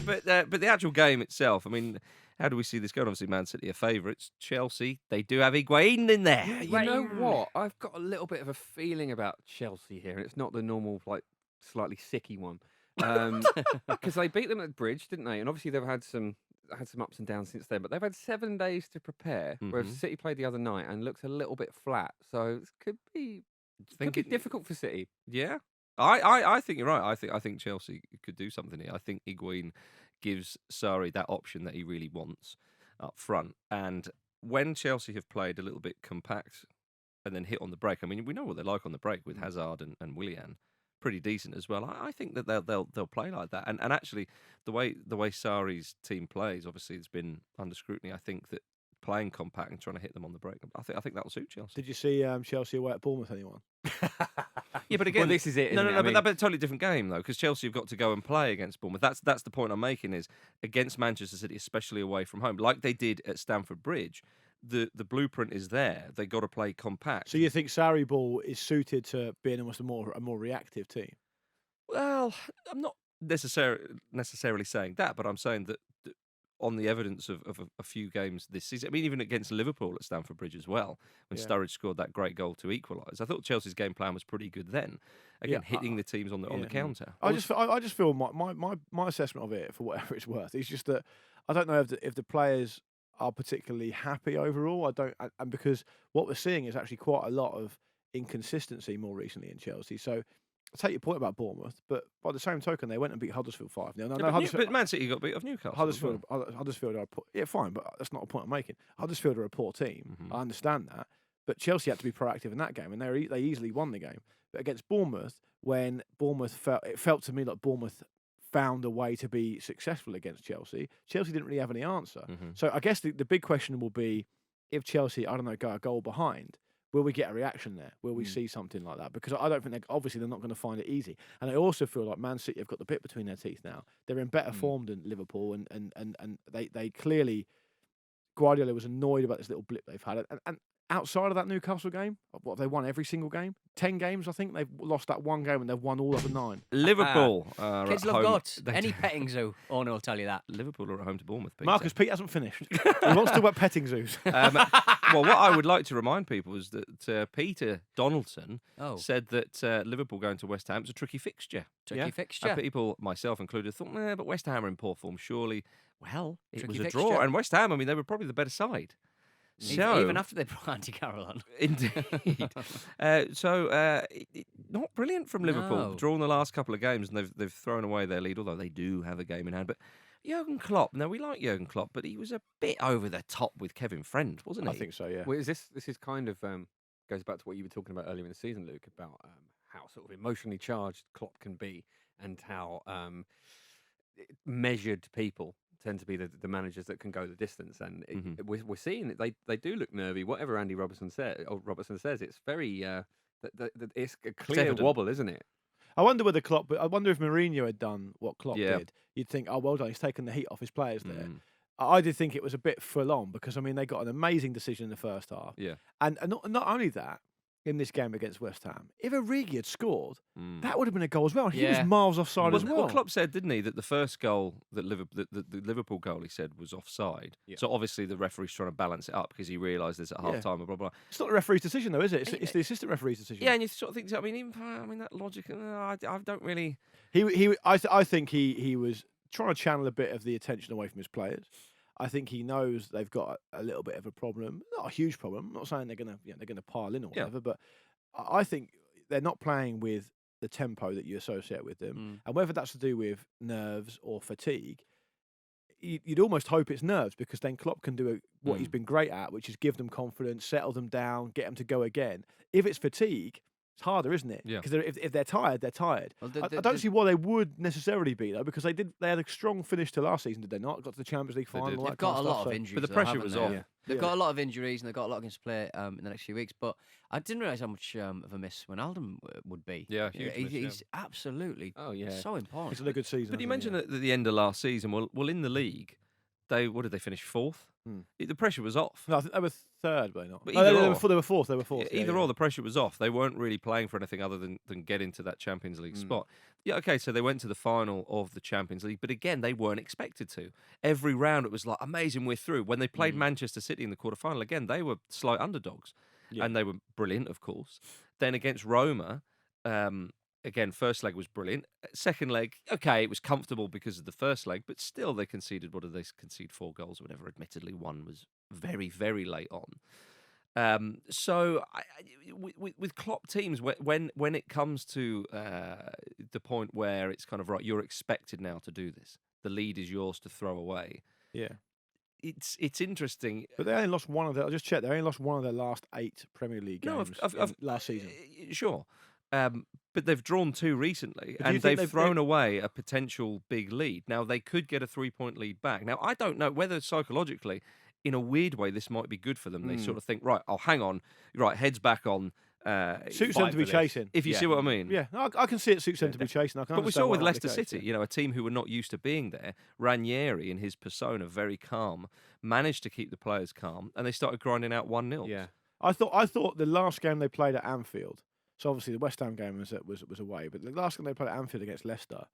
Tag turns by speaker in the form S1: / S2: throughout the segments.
S1: but the actual game itself, I mean, how do we see this going? Obviously, Man City are favourites. Chelsea, they do have Higuain in there.
S2: Yeah, you know what? I've got a little bit of a feeling about Chelsea here, and it's not the normal, like, slightly sicky one. Because they beat them at the Bridge, didn't they? And obviously they've had some ups and downs since then, but they've had 7 days to prepare, whereas City played the other night and looked a little bit flat. So it could be difficult for City.
S1: Yeah, I think you're right. I think Chelsea could do something here. I think Higuain gives Sarri that option that he really wants up front. And when Chelsea have played a little bit compact and then hit on the break, I mean, we know what they're like on the break with Hazard and Willian. Pretty decent as well. I think that they'll play like that. And actually, the way Sarri's team plays, obviously, it's been under scrutiny. I think that playing compact and trying to hit them on the break, I think that'll suit Chelsea.
S3: Did you see Chelsea away at Bournemouth? Anyone?
S1: Yeah, but again,
S2: well, this is it.
S1: No,
S2: isn't it?
S1: but that's a totally different game though, because Chelsea have got to go and play against Bournemouth. That's the point I'm making, is against Manchester City, especially away from home, like they did at Stamford Bridge. The blueprint is there. They got to play compact.
S3: So you think Sarri ball is suited to being almost a more reactive team?
S1: Well, I'm not necessarily saying that, but I'm saying that on the evidence of a few games this season, I mean, even against Liverpool at Stamford Bridge as well, when Sturridge scored that great goal to equalise, I thought Chelsea's game plan was pretty good then. Again, hitting the teams on the counter.
S3: I just feel my assessment of it, for whatever it's worth, is just that I don't know if the players are particularly happy overall. And because what we're seeing is actually quite a lot of inconsistency more recently in Chelsea. So I take your point about Bournemouth, but by the same token, they went and beat Huddersfield 5-0.
S1: But Man City got beat off Newcastle.
S3: Huddersfield are fine, but that's not a point I'm making. Huddersfield are a poor team. I understand that, but Chelsea had to be proactive in that game, and they easily won the game. But against Bournemouth, when it felt to me like Bournemouth found a way to be successful against Chelsea. Chelsea didn't really have any answer. So I guess the big question will be, if Chelsea, I don't know, go a goal behind, will we get a reaction there? Will we see something like that? Because I don't think they're not going to find it easy. And I also feel like Man City have got the bit between their teeth now. They're in better form than Liverpool, and they clearly, Guardiola was annoyed about this little blip they've had. And outside of that Newcastle game, what, they won every single game? 10 games, I think. They've lost that one game and they've won all other 9.
S1: Liverpool
S4: kids love goats. Any petting zoo owner will tell you that.
S1: Liverpool are at home to Bournemouth.
S3: Marcus, Pete hasn't finished. He wants to talk about petting zoos.
S1: Well, what I would like to remind people is that Peter Donaldson said that Liverpool going to West Ham is a tricky fixture.
S4: Tricky fixture.
S1: People, myself included, thought, but West Ham are in poor form, surely. Well, it was a
S4: fixture.
S1: draw. And West Ham, I mean, they were probably the better side. So,
S4: even after they brought Andy Carroll on.
S1: Indeed. Not brilliant from Liverpool.
S4: No.
S1: Drawn the last couple of games, and they've thrown away their lead, although they do have a game in hand. But Jurgen Klopp, now we like Jurgen Klopp, but he was a bit over the top with Kevin Friend, wasn't he?
S3: I think so, yeah.
S2: Well, this is kind of goes back to what you were talking about earlier in the season, Luke, about how sort of emotionally charged Klopp can be, and how measured people tend to be the managers that can go the distance, and we're seeing that they do look nervy. Whatever Andy Robertson says, it's very it's a clear wobble, isn't it?
S3: I wonder if Mourinho had done what Klopp did. You'd think, oh, well done, he's taken the heat off his players there. I did think it was a bit full on, because I mean they got an amazing decision in the first half, and not only that. In this game against West Ham, if Origi had scored, that would have been a goal as well. He was miles offside as well.
S1: Well, Klopp said, didn't he, that the first goal, the Liverpool goal, he said, was offside. Yeah. So obviously the referee's trying to balance it up because he realised there's at half time, blah, blah, blah.
S3: It's not the referee's decision, though, is it? It's the assistant referee's decision.
S1: Yeah, and you sort of think, I mean, that logic, I don't really...
S3: I think he was trying to channel a bit of the attention away from his players. I think he knows they've got a little bit of a problem, not a huge problem. I'm not saying they're gonna pile in or whatever, but I think they're not playing with the tempo that you associate with them, and whether that's to do with nerves or fatigue, you'd almost hope it's nerves, because then Klopp can do what he's been great at, which is give them confidence, settle them down, get them to go again. If it's fatigue, it's harder, isn't it?
S1: Yeah.
S3: Because if they're tired, they're tired.
S4: Well,
S3: I don't see why they would necessarily be, though, because they had a strong finish to last season, did they not? Got to the Champions League final.
S4: They've got a lot of injuries,
S1: but the pressure was off.
S4: Yeah. They've got a lot of injuries, and they've got a lot of games to play in the next few weeks. But I didn't realise how much of a miss Wijnaldum would be.
S1: Yeah, huge miss,
S4: he's absolutely so important.
S3: It's a good season.
S1: But you mentioned at the end of last season, well, in the league, what did they finish 4th?
S3: Hmm.
S1: The pressure was off.
S3: No, I think they were third, but not.
S1: But
S3: No,
S1: either
S3: they
S1: or.
S3: were fourth. They were fourth.
S1: Either or, the pressure was off. They weren't really playing for anything other than get into that Champions League spot. Yeah, okay, so they went to the final of the Champions League, but again, they weren't expected to. Every round, it was like, amazing, we're through. When they played Manchester City in the quarterfinal, again, they were slight underdogs, and they were brilliant, of course. Then against Roma, again, first leg was brilliant. Second leg, okay, it was comfortable because of the first leg, but still they conceded, what did they concede, 4 goals or whatever. Admittedly, one was very, very late on. So with Klopp teams, when it comes to the point where it's kind of right, you're expected now to do this. The lead is yours to throw away.
S3: Yeah.
S1: It's interesting.
S3: But they only lost one of their. I just checked. They only lost one of their last 8 Premier League games last season.
S1: Sure. But they've drawn 2 recently,
S3: But do you
S1: and
S3: think
S1: they've thrown away a potential big lead. Now, they could get a 3-point lead back. Now, I don't know whether psychologically, in a weird way, this might be good for them. They sort of think, right, hang on. Right, heads back on.
S3: Suits them to be chasing.
S1: If you see what I mean.
S3: Yeah, I can see it suits them to be chasing. I can
S1: But we saw
S3: understand
S1: with
S3: why
S1: Leicester
S3: that'd be the case,
S1: City, you know, a team who were not used to being there, Ranieri in his persona, very calm, managed to keep the players calm, and they started grinding out 1-0.
S3: Yeah, I thought the last game they played at Anfield. So obviously the West Ham game was away, but the last game they played at Anfield against Leicester.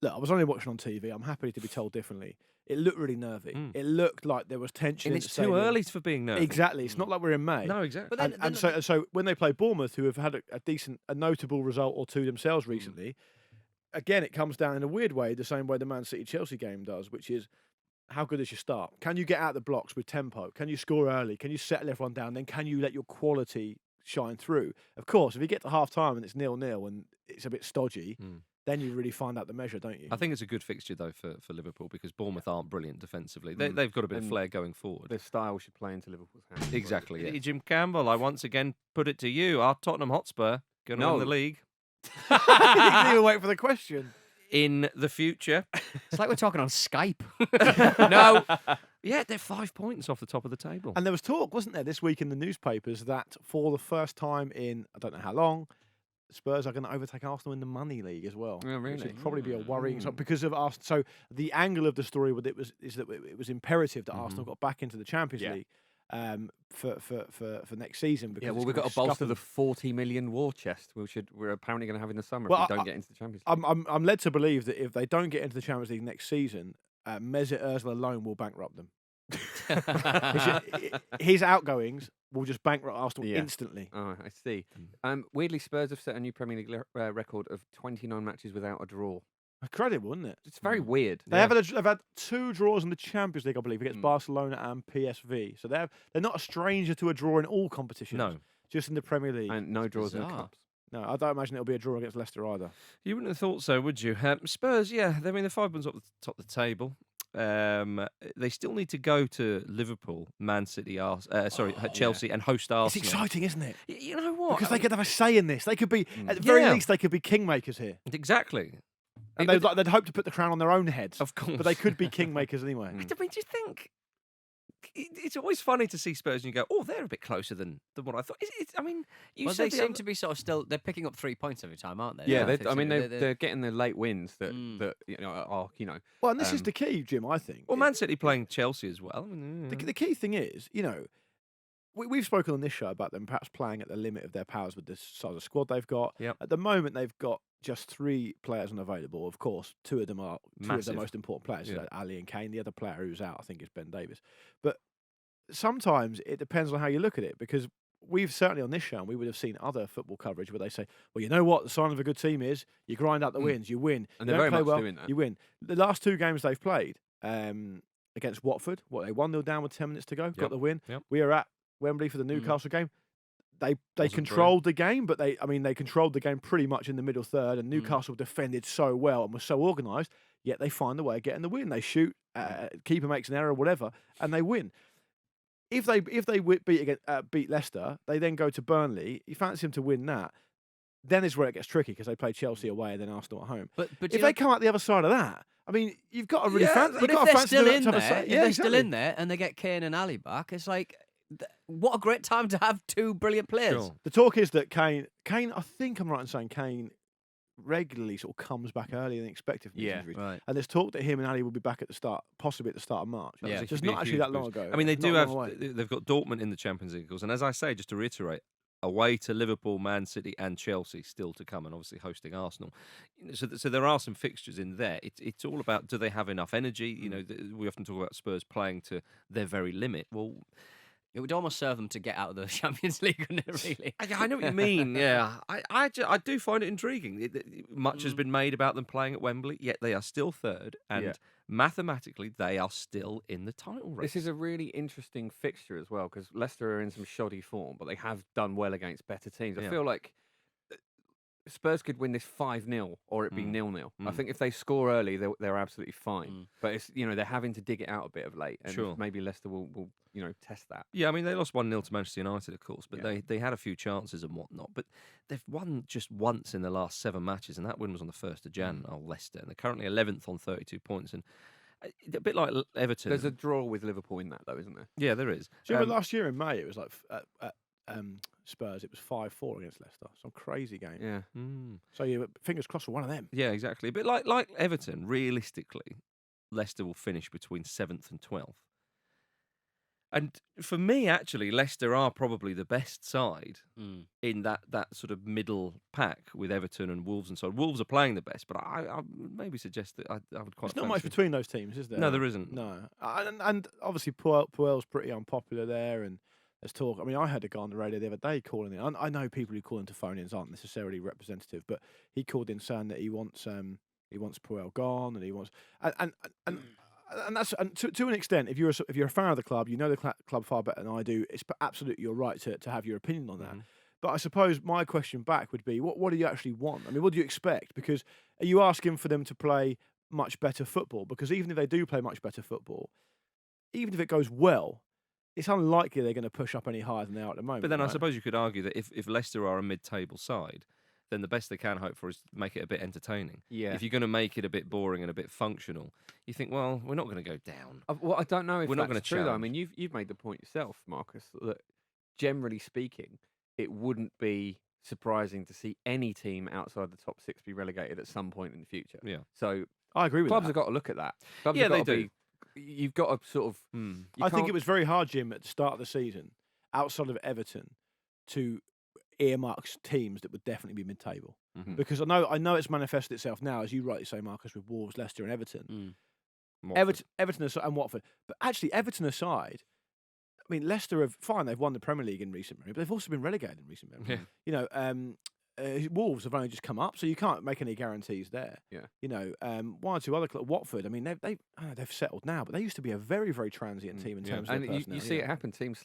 S3: Look, I was only watching on TV. I'm happy to be told differently. It looked really nervy. It looked like there was tension.
S1: And
S3: in
S1: it's
S3: the
S1: too
S3: stadium.
S1: early for being nervy.
S3: Exactly. It's not like we're in May.
S1: No, exactly.
S3: But so when they play Bournemouth, who have had a notable result or two themselves recently, again it comes down in a weird way, the same way the Man City Chelsea game does, which is how good is your start? Can you get out the blocks with tempo? Can you score early? Can you settle everyone down? Then can you let your quality shine through? Of course, if you get to half time and it's 0-0 and it's a bit stodgy, then you really find out the measure, don't you?
S1: I think it's a good fixture, though, for Liverpool, because Bournemouth aren't brilliant defensively. They've got a bit of flair going forward.
S2: Their style should play into Liverpool's hands.
S1: Exactly.
S2: Yeah.
S1: Jim Campbell, I once again put it to you. Are Tottenham Hotspur going to win the league?
S3: You didn't even wait for the question.
S1: In the future.
S4: It's like we're talking on Skype. No.
S1: Yeah, they're 5 points off the top of the table.
S3: And there was talk, wasn't there, this week in the newspapers that for the first time in I don't know how long, Spurs are going to overtake Arsenal in the Money League as well.
S2: Oh, really?
S3: Which would probably be a worrying because of Arsenal. So the angle of the story with it is that it was imperative that Arsenal got back into the Champions League for next season. Because
S2: we've got to bolster the 40 million war chest, which we're apparently going to have in the summer if we don't get into the Champions League.
S3: I'm led to believe that if they don't get into the Champions League next season, Mesut Ozil alone will bankrupt them. His outgoings will just bankrupt Arsenal instantly.
S2: Oh, I see. Weirdly, Spurs have set a new Premier League record of 29 matches without a draw.
S3: Incredible, isn't it?
S2: It's very weird.
S3: They've had 2 draws in the Champions League, I believe, against Barcelona and PSV. So they're not a stranger to a draw in all competitions.
S1: No.
S3: Just in the Premier League.
S2: And no draws in the cups.
S3: No, I don't imagine it'll be a draw against Leicester either.
S1: You wouldn't have thought so, would you? Spurs, yeah. I mean, they're 5 points off the top of the table. They still need to go to Liverpool, Man City, Chelsea, and host Arsenal.
S3: It's exciting, isn't it?
S1: You know what?
S3: Because they could have a say in this. They could be, at the very least, they could be kingmakers here.
S1: Exactly.
S3: And they'd hope to put the crown on their own heads.
S1: Of course.
S3: But they could be kingmakers anyway.
S1: I mean, do you think... It's always funny to see Spurs and you go, oh, they're a bit closer than what I thought. I mean,
S4: they seem to be sort of still. They're picking up 3 points every time, aren't they?
S2: Yeah, they're getting the late wins that are
S3: Well, and this is the key, Jim. I think.
S1: Well, Man City playing Chelsea as well.
S3: The key thing is, we've spoken on this show about them perhaps playing at the limit of their powers with this size of squad they've got.
S1: Yep.
S3: At the moment, they've got just 3 players unavailable. Of course, 2 of them are two of the most important players.
S1: Yeah.
S3: Ali and Kane. The other player who's out, I think, is Ben Davies. But sometimes it depends on how you look at it, because we've certainly on this show, and we would have seen other football coverage where they say, well, you know what, the sign of a good team is you grind out the wins, you win.
S2: And they're very much doing that.
S3: You win. The last 2 games they've played against Watford, they 1-0 down with 10 minutes to go, got the win.
S1: Yep.
S3: We are at Wembley for the Newcastle game. They controlled the game, but they controlled the game pretty much in the middle third, and Newcastle defended so well and was so organised, yet they find a way of getting the win. They shoot, keeper makes an error, whatever, and they win. If they beat Leicester, they then go to Burnley. You fancy them to win that, then is where it gets tricky, because they play Chelsea away and then Arsenal at home.
S4: But
S3: if they come out the other side of that, I mean, you've got to really fancy.
S4: But if they're still in there, still in there, and they get Kane and Ali back, it's like, what a great time to have 2 brilliant players.
S1: Sure.
S3: The talk is that Kane, I think I'm right in saying Kane regularly sort of comes back earlier than expected from these
S2: Yeah.
S3: injuries.
S4: Right.
S3: And there's talk that him and Ali will be back at the start, possibly at the start of March.
S1: That was
S4: Yeah.
S1: a
S3: Just
S1: huge-
S3: not actually
S1: huge
S3: that long
S1: boost.
S3: ago.
S1: I mean, they
S3: Not
S1: do
S3: long
S1: have.
S3: away.
S1: They've got Dortmund in the Champions League, of course, and as I say, just to reiterate, away to Liverpool, Man City, and Chelsea still to come, and obviously hosting Arsenal. So there are some fixtures in there. It's all about, do they have enough energy? You know, we often talk about Spurs playing to their very limit. Well,
S4: It would almost serve them to get out of the Champions League, wouldn't it, really?
S1: I know what you mean. Yeah, I do find it intriguing. Much has been made about them playing at Wembley, yet they are still third, and
S2: Yeah.
S1: mathematically they are still in the title race.
S2: This is a really interesting fixture as well because Leicester are in some shoddy form, but they have done well against better teams. I
S1: Yeah.
S2: feel like Spurs could win this 5-0 or it be 0-0. I think if they score early, they're absolutely fine. But it's they're having to dig it out a bit of late, and
S1: Sure.
S2: maybe Leicester will test that.
S1: Yeah, I mean, they lost 1-0 to Manchester United, of course, but
S2: Yeah.
S1: they had a few chances and whatnot. But they've won just once in the last 7 matches, and that win was on the 1st of Jan, Leicester. And they're currently 11th on 32 points. And a bit like Everton.
S2: There's a draw with Liverpool in that, though, isn't there?
S1: Yeah, there is.
S3: Do you remember last year in May, it was like at Spurs, it was 5-4 against Leicester. Some crazy game.
S2: Yeah.
S3: So fingers crossed for one of them.
S1: Yeah, exactly. But like Everton, realistically, Leicester will finish between 7th and 12th. And for me, actually, Leicester are probably the best side in that sort of middle pack with Everton and Wolves and so on. Wolves are playing the best, but I maybe suggest that I would quite.
S3: There's not much
S1: fancy-
S3: between those teams, is there?
S1: No, there isn't.
S3: No. And obviously Puel's pretty unpopular there, and there's talk. I mean, I heard a guy on the radio the other day calling it. I know people who call into phone-ins aren't necessarily representative, but he called in saying that he wants Puel gone, and he wants and that's to an extent. If you're a fan of the club, you know the club far better than I do. It's absolutely your right to have your opinion on that. But I suppose my question back would be, what do you actually want? I mean, what do you expect? Because are you asking for them to play much better football? Because even if they do play much better football, even if it goes well, it's unlikely they're going to push up any higher than they are at the moment.
S1: But then I
S3: right?
S1: suppose you could argue that if Leicester are a mid-table side, then the best they can hope for is make it a bit entertaining.
S2: Yeah.
S1: If you're going to make it a bit boring and a bit functional, you think, well, we're not going to go down.
S2: Well, I don't know if
S1: We're not
S2: that's
S1: gonna
S2: true, though. I
S1: challenge.
S2: mean, you've made the point yourself, Marcus, that generally speaking, it wouldn't be surprising to see any team outside the top 6 be relegated at some point in the future.
S1: Yeah.
S2: So
S3: I agree with
S2: clubs
S3: that.
S2: have got to look at that. Clubs
S1: Yeah,
S2: have got
S1: they
S2: to
S1: do.
S2: You've got to sort of.
S3: I think it was very hard, Jim, at the start of the season, outside of Everton, to earmark teams that would definitely be mid-table. Because I know it's manifested itself now, as you rightly say, Marcus, with Wolves, Leicester, and Everton. Everton aside, and Watford. But actually, Everton aside, I mean, Leicester have fine. They've won the Premier League in recent memory, but they've also been relegated in recent memory.
S1: Yeah.
S3: Wolves have only just come up, so you can't make any guarantees there.
S2: Yeah.
S3: One or two other clubs. Watford, I mean, they've settled now, but they used to be a very, very transient team in terms of
S2: And
S3: their
S2: you
S3: personnel,
S2: see
S3: yeah.
S2: it happen. Teams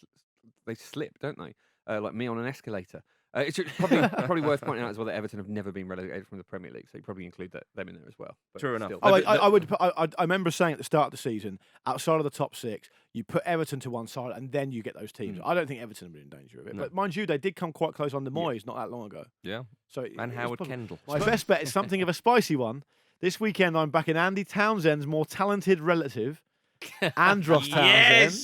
S2: they slip, don't they? Like me on an escalator. It's probably worth pointing out as well that Everton have never been relegated from the Premier League, so you probably include them in there as well. But
S1: True enough.
S2: still.
S3: Oh, I remember saying at the start of the season, outside of the top 6, you put Everton to one side, and then you get those teams. I don't think Everton are in danger of it,
S1: No.
S3: but mind you, they did come quite close under Moyes not that long ago.
S1: Yeah.
S3: So
S1: And
S3: it's
S1: Howard
S3: possible.
S1: Kendall.
S3: My best bet is something of a spicy one. This weekend, I'm backing Andy Townsend's more talented relative, Andros Townsend.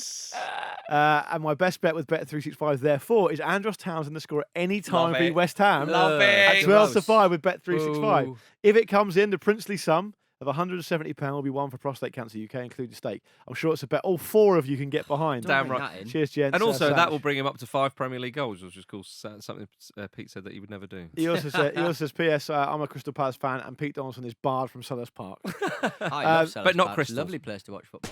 S3: And my best bet with Bet365, therefore, is Andros Townsend to score at any time
S1: Love
S3: v
S1: it.
S3: West Ham
S1: Love
S3: at
S1: it.
S3: 12 to 5 with Bet365.
S2: Ooh.
S3: If it comes in, the princely sum of £170 will be won for Prostate Cancer UK, including steak. I'm sure it's a bet all 4 of you can get behind.
S1: Damn
S4: Bring
S1: right.
S4: that in.
S3: Cheers, gents.
S1: And also, that
S3: Sam.
S1: will bring him up to 5 Premier League goals, which is cool. Something Pete said that he would never do.
S3: He also says, P.S. I'm a Crystal Palace fan, and Pete Donaldson is barred from Sellers Park.
S4: I love
S1: but
S4: Sellers
S1: not
S4: Park.
S1: Crystals.
S4: Lovely place to watch football.